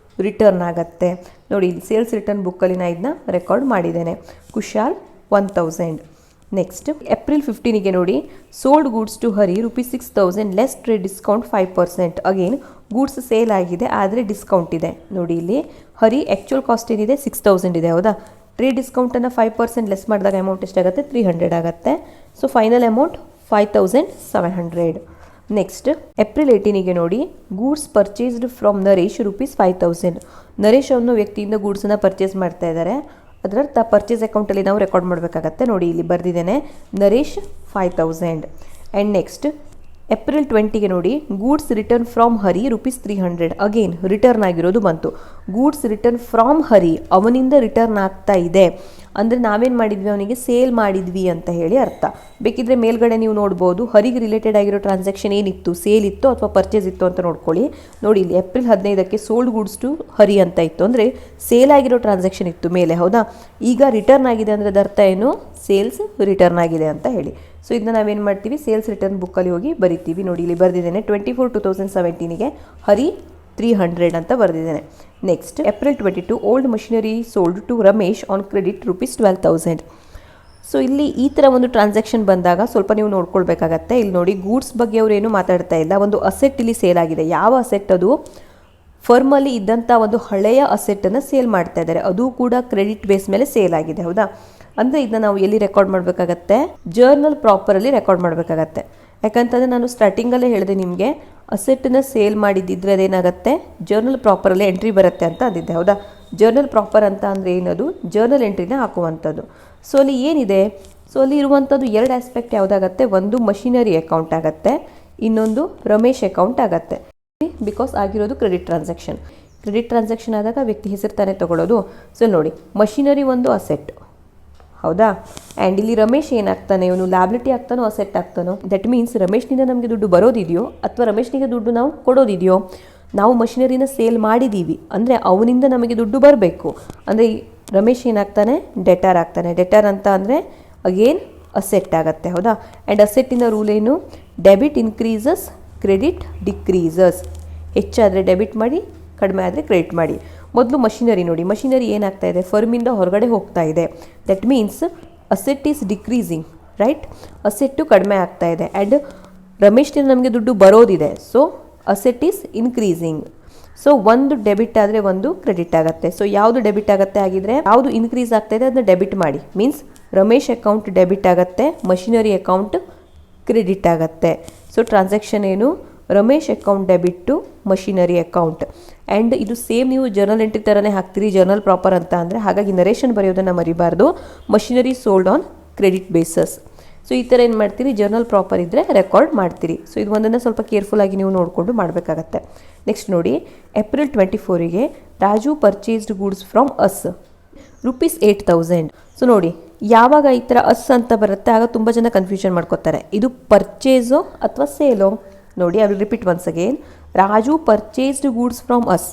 ರಿಟರ್ನ್ ಆಗತ್ತೆ. ನೋಡಿ ಇಲ್ಲಿ ಸೇಲ್ಸ್ ರಿಟರ್ನ್ ಬುಕ್ಕಲ್ಲಿ ನಾನು ಇದನ್ನ ರೆಕಾರ್ಡ್ ಮಾಡಿದ್ದೇನೆ, ಕುಶಾಲ್ 1000. ನೆಕ್ಸ್ಟ್ ಏಪ್ರಿಲ್ 15ಗೆ ನೋಡಿ sold goods to Hari ₹6000 less trade discount 5%. Again goods sale ಆಗಿದೆ ಆದರೆ ಡಿಸ್ಕೌಂಟ್ ಇದೆ. ನೋಡಿ ಇಲ್ಲಿ ಹರಿ ಆ್ಯಕ್ಚುಯಲ್ ಕಾಸ್ಟ್ ಏನಿದೆ 6000 ಇದೆ. ಹೌದಾ, ಟ್ರೇಡ್ ಡಿಸ್ಕೌಂಟನ್ನು 5% ಲೆಸ್ ಮಾಡಿದಾಗ ಅಮೌಂಟ್ ಎಷ್ಟಾಗುತ್ತೆ, 300 ಆಗುತ್ತೆ. So final amount 5700. Next April 18ಗೆ ನೋಡಿ goods purchased from Naresh ₹5000. Naresh ಅನ್ನೋ ವ್ಯಕ್ತಿಯಿಂದ ಗೂಡ್ಸನ್ನು ಪರ್ಚೇಸ್ ಮಾಡ್ತಾ ಇದ್ದಾರೆ, ಅದರರ್ಥ ಪರ್ಚೇಸ್ ಅಕೌಂಟಲ್ಲಿ ನಾವು ರೆಕಾರ್ಡ್ ಮಾಡಬೇಕಾಗತ್ತೆ. ನೋಡಿ ಇಲ್ಲಿ ಬರೆದಿದ್ದೇನೆ, ನರೇಶ್ 5000. ಆ್ಯಂಡ್ ನೆಕ್ಸ್ಟ್ ಏಪ್ರಿಲ್ 20ಗೆ ನೋಡಿ goods return from Hari ₹300. Again return ಆಗಿರೋದು ಬಂತು. ಗೂಡ್ಸ್ ರಿಟರ್ನ್ ಫ್ರಾಮ್ ಹರಿ, ಅವನಿಂದ ರಿಟರ್ನ್ ಆಗ್ತಾ ಇದೆ ಅಂದರೆ ನಾವೇನು ಮಾಡಿದ್ವಿ, ಅವನಿಗೆ ಸೇಲ್ ಮಾಡಿದ್ವಿ ಅಂತ ಹೇಳಿ ಅರ್ಥ. ಬೇಕಿದ್ರೆ ಮೇಲ್ಗಡೆ ನೀವು ನೋಡ್ಬೋದು, ಹರಿಗೆ ರಿಲೇಟೆಡ್ ಆಗಿರೋ ಟ್ರಾನ್ಸಾಕ್ಷನ್ ಏನಿತ್ತು, ಸೇಲ್ ಇತ್ತು ಅಥವಾ ಪರ್ಚೇಸ್ ಇತ್ತು ಅಂತ ನೋಡ್ಕೊಳ್ಳಿ. ನೋಡಿ ಇಲ್ಲಿ ಏಪ್ರಿಲ್ 15ಕ್ಕೆ ಸೋಲ್ಡ್ ಗೂಡ್ಸ್ ಟು ಹರಿ ಅಂತ ಇತ್ತು, ಅಂದರೆ ಸೇಲ್ ಆಗಿರೋ ಟ್ರಾನ್ಸಾಕ್ಷನ್ ಇತ್ತು ಮೇಲೆ. ಹೌದಾ, ಈಗ ರಿಟರ್ನ್ ಆಗಿದೆ ಅಂದರೆ ಅದರ ಅರ್ಥ ಏನು, ಸೇಲ್ಸ್ ರಿಟರ್ನ್ ಆಗಿದೆ ಅಂತ ಹೇಳಿ. ಸೊ ಇದನ್ನ ನಾವೇನು ಮಾಡ್ತೀವಿ, ಸೇಲ್ಸ್ ರಿಟರ್ನ್ ಬುಕ್ಕಲ್ಲಿ ಹೋಗಿ ಬರಿತೀವಿ. ನೋಡಿ ಇಲ್ಲಿ ಬರೆದಿದ್ದೇನೆ 24/2017ಗೆ ಹರಿ 300 ಅಂತ ಬರೆದಿದ್ದೇನೆ. Next April 22 old machinery sold to Ramesh on credit ₹12,000. So ಇಲ್ಲಿ ಈ ಥರ ಒಂದು ಟ್ರಾನ್ಸಾಕ್ಷನ್ ಬಂದಾಗ ಸ್ವಲ್ಪ ನೀವು ನೋಡ್ಕೊಳ್ಬೇಕಾಗತ್ತೆ. ಇಲ್ಲಿ ನೋಡಿ ಗೂಡ್ಸ್ ಬಗ್ಗೆ ಅವರು ಏನು ಮಾತಾಡ್ತಾ ಇಲ್ಲ, ಒಂದು ಅಸೆಟ್ ಇಲ್ಲಿ ಸೇಲ್ ಆಗಿದೆ. ಯಾವ ಅಸೆಟ್ ಅದು, ಫರ್ಮಲ್ಲಿ ಇದ್ದಂಥ ಒಂದು ಹಳೆಯ ಅಸೆಟ್ಟನ್ನು ಸೇಲ್ ಮಾಡ್ತಾ ಇದ್ದಾರೆ, ಅದು ಕೂಡ ಕ್ರೆಡಿಟ್ ಬೇಸ್ ಮೇಲೆ ಸೇಲ್ ಆಗಿದೆ. ಹೌದಾ, ಅಂದರೆ ಇದನ್ನ ನಾವು ಎಲ್ಲಿ ರೆಕಾರ್ಡ್ ಮಾಡಬೇಕಾಗತ್ತೆ, ಜರ್ನಲ್ ಪ್ರಾಪರಲ್ಲಿ ರೆಕಾರ್ಡ್ ಮಾಡಬೇಕಾಗತ್ತೆ. ಯಾಕಂತಂದರೆ ನಾನು ಸ್ಟಾರ್ಟಿಂಗಲ್ಲೇ ಹೇಳಿದೆ ನಿಮಗೆ, ಅಸೆಟ್ಟನ್ನು ಸೇಲ್ ಮಾಡಿದ್ದಿದ್ರೆ ಅದೇನಾಗುತ್ತೆ, ಜರ್ನಲ್ ಪ್ರಾಪರಲ್ಲಿ ಎಂಟ್ರಿ ಬರುತ್ತೆ ಅಂತ ಅಂದಿದ್ದೆ. ಹೌದಾ, ಜರ್ನಲ್ ಪ್ರಾಪರ್ ಅಂತ ಅಂದರೆ ಏನದು, ಜರ್ನಲ್ ಎಂಟ್ರಿನ ಹಾಕುವಂಥದ್ದು. ಸೊ ಅಲ್ಲಿ ಏನಿದೆ, ಸೊ ಅಲ್ಲಿ ಇರುವಂಥದ್ದು 2 ಆಸ್ಪೆಕ್ಟ್ ಯಾವುದಾಗತ್ತೆ, ಒಂದು ಮಷಿನರಿ ಅಕೌಂಟ್ ಆಗುತ್ತೆ, ಇನ್ನೊಂದು ರಮೇಶ್ ಅಕೌಂಟ್ ಆಗುತ್ತೆ. ಬಿಕಾಸ್ ಆಗಿರೋದು ಕ್ರೆಡಿಟ್ ಟ್ರಾನ್ಸಾಕ್ಷನ್. ಕ್ರೆಡಿಟ್ ಟ್ರಾನ್ಸಾಕ್ಷನ್ ಆದಾಗ ವ್ಯಕ್ತಿ ಹೆಸರು ತಾನೇ ತಗೊಳ್ಳೋದು. ಸೊ ನೋಡಿ ಮಷಿನರಿ ಒಂದು ಅಸೆಟ್. ಹೌದಾ, ಆ್ಯಂಡ್ ಇಲ್ಲಿ ರಮೇಶ್ ಏನಾಗ್ತಾನೆ, ಇವನು ಲ್ಯಾಬಿಲಿಟಿ ಆಗ್ತಾನೋ ಅಸೆಟ್ ಆಗ್ತಾನೋ, ದಟ್ ಮೀನ್ಸ್ ರಮೇಶ್ನಿಂದ ನಮಗೆ ದುಡ್ಡು ಬರೋದಿದೆಯೋ ಅಥವಾ ರಮೇಶ್ನಿಗೆ ದುಡ್ಡು ನಾವು ಕೊಡೋದಿದೆಯೋ. ನಾವು ಮಷಿನರಿನ ಸೇಲ್ ಮಾಡಿದ್ದೀವಿ ಅಂದರೆ ಅವನಿಂದ ನಮಗೆ ದುಡ್ಡು ಬರಬೇಕು, ಅಂದರೆ ರಮೇಶ್ ಏನಾಗ್ತಾನೆ, ಡೆಟಾರ್ ಆಗ್ತಾನೆ. ಡೆಟಾರ್ ಅಂತ ಅಂದರೆ ಅಗೇನ್ ಅಸೆಟ್ ಆಗುತ್ತೆ. ಹೌದಾ, ಆ್ಯಂಡ್ ಅಸೆಟ್ಟಿನ ರೂಲ್ ಏನು, ಡೆಬಿಟ್ ಇನ್ಕ್ರೀಸಸ್ ಕ್ರೆಡಿಟ್ ಡಿಕ್ರೀಸಸ್. ಹೆಚ್ಚಾದರೆ ಡೆಬಿಟ್ ಮಾಡಿ, ಕಡಿಮೆ ಆದರೆ ಕ್ರೆಡಿಟ್ ಮಾಡಿ. ಮೊದಲು ಮಷಿನರಿ ನೋಡಿ, ಮಷಿನರಿ ಏನಾಗ್ತಾ ಇದೆ, ಫರ್ಮಿಂದ ಹೊರಗಡೆ ಹೋಗ್ತಾ ಇದೆ. That means asset is decreasing, right, asset ಕಡಿಮೆ ಆಗ್ತಾ ಇದೆ. ಆ್ಯಂಡ್ ರಮೇಶ್ನಿಂದ ನಮಗೆ ದುಡ್ಡು ಬರೋದಿದೆ, so asset is increasing. So ಒಂದು ಡೆಬಿಟ್ ಆದರೆ ಒಂದು ಕ್ರೆಡಿಟ್ ಆಗುತ್ತೆ. ಸೊ ಯಾವುದು ಡೆಬಿಟ್ ಆಗುತ್ತೆ ಆಗಿದ್ರೆ, ಯಾವುದು ಇನ್ಕ್ರೀಸ್ ಆಗ್ತಾ ಇದೆ ಅದನ್ನ ಡೆಬಿಟ್ ಮಾಡಿ. ಮೀನ್ಸ್ ರಮೇಶ್ ಅಕೌಂಟ್ ಡೆಬಿಟ್ ಆಗುತ್ತೆ, ಮಷಿನರಿ ಅಕೌಂಟ್ ಕ್ರೆಡಿಟ್ ಆಗುತ್ತೆ. ಸೊ ಟ್ರಾನ್ಸಾಕ್ಷನ್ ಏನು, Ramesh account debit to machinery account. And ಇದು ಸೇಮ್ ನೀವು ಜರ್ನಲ್ ಎಂಟ್ರಿ ಥರನೇ ಹಾಕ್ತೀರಿ, ಜರ್ನಲ್ ಪ್ರಾಪರ್ ಅಂತ ಅಂದರೆ. ಹಾಗಾಗಿ ನರೇಶನ್ ಬರೆಯೋದನ್ನು ಮರಿಬಾರ್ದು, machinery sold on credit basis. So ಈ ಥರ ಏನು ಮಾಡ್ತೀರಿ, ಜರ್ನಲ್ ಪ್ರಾಪರ್ ಇದ್ದರೆ ರೆಕಾರ್ಡ್ ಮಾಡ್ತೀರಿ. ಸೊ ಇದು ಒಂದನ್ನು ಸ್ವಲ್ಪ ಕೇರ್ಫುಲ್ಲಾಗಿ ನೀವು ನೋಡಿಕೊಂಡು ಮಾಡಬೇಕಾಗತ್ತೆ. ನೆಕ್ಸ್ಟ್ ನೋಡಿ ಏಪ್ರಿಲ್ 24ಗೆ Raju purchased goods from us ₹8000. So ನೋಡಿ ಯಾವಾಗ ಈ ಥರ ಅಸ್ ಅಂತ ಬರುತ್ತೆ ಆಗ ತುಂಬ ಜನ ಕನ್ಫ್ಯೂಷನ್ ಮಾಡ್ಕೋತಾರೆ, ಇದು ಪರ್ಚೇಸೋ ಅಥವಾ ಸೇಲೋ. ನೋಡಿ I will repeat once again, Raju purchased goods from us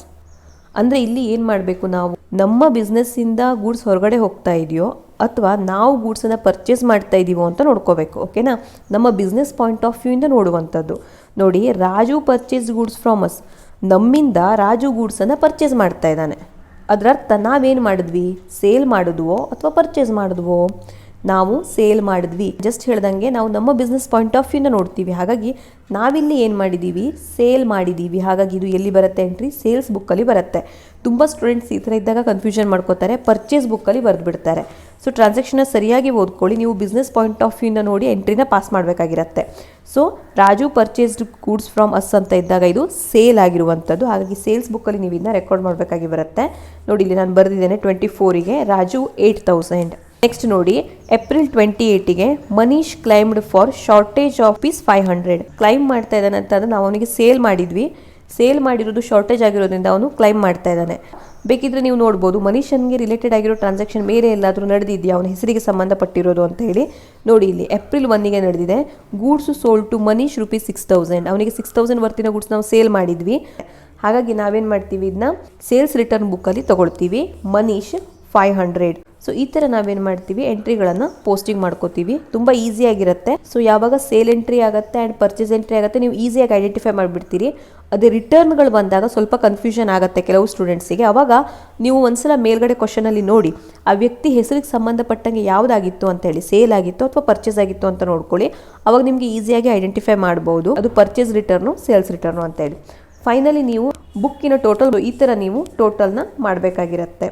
ಅಂದರೆ ಇಲ್ಲಿ ಏನು ಮಾಡಬೇಕು, ನಾವು ನಮ್ಮ ಬಿಸ್ನೆಸ್ಸಿಂದ ಗೂಡ್ಸ್ ಹೊರಗಡೆ ಹೋಗ್ತಾ ಇದೆಯೋ ಅಥವಾ ನಾವು ಗೂಡ್ಸನ್ನು ಪರ್ಚೇಸ್ ಮಾಡ್ತಾ ಇದ್ದೀವೋ ಅಂತ ನೋಡ್ಕೋಬೇಕು. ಓಕೆನಾ, ನಮ್ಮ ಬಿಸ್ನೆಸ್ ಪಾಯಿಂಟ್ ಆಫ್ ವ್ಯೂಯಿಂದ ನೋಡುವಂಥದ್ದು. ನೋಡಿ Raju purchased goods from us, ನಮ್ಮಿಂದ ರಾಜು ಗೂಡ್ಸನ್ನು ಪರ್ಚೇಸ್ ಮಾಡ್ತಾ ಇದ್ದಾನೆ. ಅದರರ್ಥ ನಾವೇನು ಮಾಡಿದ್ವಿ, ಸೇಲ್ ಮಾಡಿದ್ವೋ ಅಥವಾ ಪರ್ಚೇಸ್ ಮಾಡಿದ್ವೋ, ನಾವು ಸೇಲ್ ಮಾಡಿದ್ವಿ. ಜಸ್ಟ್ ಹೇಳ್ದಂಗೆ ನಾವು ನಮ್ಮ ಬಿಸ್ನೆಸ್ ಪಾಯಿಂಟ್ ಆಫ್ ವ್ಯೂನ ನೋಡ್ತೀವಿ. ಹಾಗಾಗಿ ನಾವಿಲ್ಲಿ ಏನು ಮಾಡಿದ್ದೀವಿ, ಸೇಲ್ ಮಾಡಿದ್ದೀವಿ. ಹಾಗಾಗಿ ಇದು ಎಲ್ಲಿ ಬರುತ್ತೆ ಎಂಟ್ರಿ, ಸೇಲ್ಸ್ ಬುಕ್ಕಲ್ಲಿ ಬರುತ್ತೆ. ತುಂಬ ಸ್ಟೂಡೆಂಟ್ಸ್ ಈ ಥರ ಇದ್ದಾಗ ಕನ್ಫ್ಯೂಷನ್ ಮಾಡ್ಕೋತಾರೆ, ಪರ್ಚೇಸ್ ಬುಕ್ಕಲ್ಲಿ ಬರೆದುಬಿಡ್ತಾರೆ. ಸೊ ಟ್ರಾನ್ಸಾಕ್ಷನ್ನ ಸರಿಯಾಗಿ ಓದ್ಕೊಳ್ಳಿ, ನೀವು ಬಿಸ್ನೆಸ್ ಪಾಯಿಂಟ್ ಆಫ್ ವ್ಯೂನ ನೋಡಿ ಎಂಟ್ರಿನ ಪಾಸ್ ಮಾಡಬೇಕಾಗಿರುತ್ತೆ. So Raju purchased goods from us ಅಂತ ಇದ್ದಾಗ ಇದು ಸೇಲ್ ಆಗಿರುವಂಥದ್ದು. ಹಾಗಾಗಿ ಸೇಲ್ಸ್ ಬುಕ್ಕಲ್ಲಿ ನೀವು ಇದನ್ನ ರೆಕಾರ್ಡ್ ಮಾಡಬೇಕಾಗಿ ಬರುತ್ತೆ. ನೋಡಿ ಇಲ್ಲಿ ನಾನು ಬರೆದಿದ್ದೇನೆ 24ಗೆ ರಾಜು 8000. ನೆಕ್ಸ್ಟ್ ನೋಡಿ ಏಪ್ರಿಲ್ 28ಗೆ Manish claimed for shortage of ₹500. Claim ಮಾಡ್ತಾ ಇದ್ದಾನೆ ಅಂತಂದ್ರೆ ನಾವು ಅವನಿಗೆ ಸೇಲ್ ಮಾಡಿದ್ವಿ, ಸೇಲ್ ಮಾಡಿರೋದು ಶಾರ್ಟೇಜ್ ಆಗಿರೋದ್ರಿಂದ ಅವನು ಕ್ಲೈಮ್ ಮಾಡ್ತಾ ಇದ್ದಾನೆ. ಬೇಕಿದ್ರೆ ನೀವು ನೋಡ್ಬೋದು ಮನೀಶನ್ಗೆ ರಿಲೇಟೆಡ್ ಆಗಿರೋ ಟ್ರಾನ್ಸಾಕ್ಷನ್ ಬೇರೆ ಎಲ್ಲಾದರೂ ನಡೆದಿದೆಯಾ ಅವನ ಹೆಸರಿಗೆ ಸಂಬಂಧಪಟ್ಟಿರೋದು ಅಂತ ಹೇಳಿ. ನೋಡಿ ಇಲ್ಲಿ ಏಪ್ರಿಲ್ 1ಗೆ ನಡೆದಿದೆ. Goods sold to Manish ₹6,000. ಅವನಿಗೆ 6,000 ವರ್ತಿನ ಗೂಡ್ಸ್ ನಾವು ಸೇಲ್ ಮಾಡಿದ್ವಿ. ಹಾಗಾಗಿ ನಾವೇನು ಮಾಡ್ತೀವಿ, ಇದನ್ನ ಸೇಲ್ಸ್ ರಿಟರ್ನ್ ಬುಕ್ಕಲ್ಲಿ ತಗೊಳ್ತೀವಿ. ಮನೀಶ್ 500. ಸೊ ಈ ಥರ ನಾವೇನು ಮಾಡ್ತೀವಿ, ಎಂಟ್ರಿಗಳನ್ನು ಪೋಸ್ಟಿಂಗ್ ಮಾಡ್ಕೋತೀವಿ. ತುಂಬ ಈಸಿಯಾಗಿರುತ್ತೆ. ಸೊ ಯಾವಾಗ ಸೇಲ್ ಎಂಟ್ರಿ ಆಗುತ್ತೆ ಆ್ಯಂಡ್ ಪರ್ಚೇಸ್ ಎಂಟ್ರಿ ಆಗುತ್ತೆ ನೀವು ಈಸಿಯಾಗಿ ಐಡೆಂಟಿಫೈ ಮಾಡಿಬಿಡ್ತೀರಿ. ಅದೇ ರಿಟರ್ನ್ಗಳು ಬಂದಾಗ ಸ್ವಲ್ಪ ಕನ್ಫ್ಯೂಷನ್ ಆಗುತ್ತೆ ಕೆಲವು ಸ್ಟೂಡೆಂಟ್ಸಿಗೆ. ಆವಾಗ ನೀವು ಒಂದ್ಸಲ ಮೇಲ್ಗಡೆ ಕ್ವಶನಲ್ಲಿ ನೋಡಿ ಆ ವ್ಯಕ್ತಿ ಹೆಸರಿಗೆ ಸಂಬಂಧಪಟ್ಟಂಗೆ ಯಾವುದಾಗಿತ್ತು ಅಂತೇಳಿ, ಸೇಲ್ ಆಗಿತ್ತು ಅಥವಾ ಪರ್ಚೇಸ್ ಆಗಿತ್ತು ಅಂತ ನೋಡ್ಕೊಳ್ಳಿ. ಅವಾಗ ನಿಮಗೆ ಈಸಿಯಾಗಿ ಐಡೆಂಟಿಫೈ ಮಾಡ್ಬೋದು ಅದು ಪರ್ಚೇಸ್ ರಿಟರ್ನು ಸೇಲ್ಸ್ ರಿಟರ್ನು ಅಂತೇಳಿ. ಫೈನಲಿ ನೀವು ಬುಕ್ಕಿನ ಟೋಟಲ್ ಈ ಥರ ನೀವು ಟೋಟಲ್ನ ಮಾಡಬೇಕಾಗಿರುತ್ತೆ.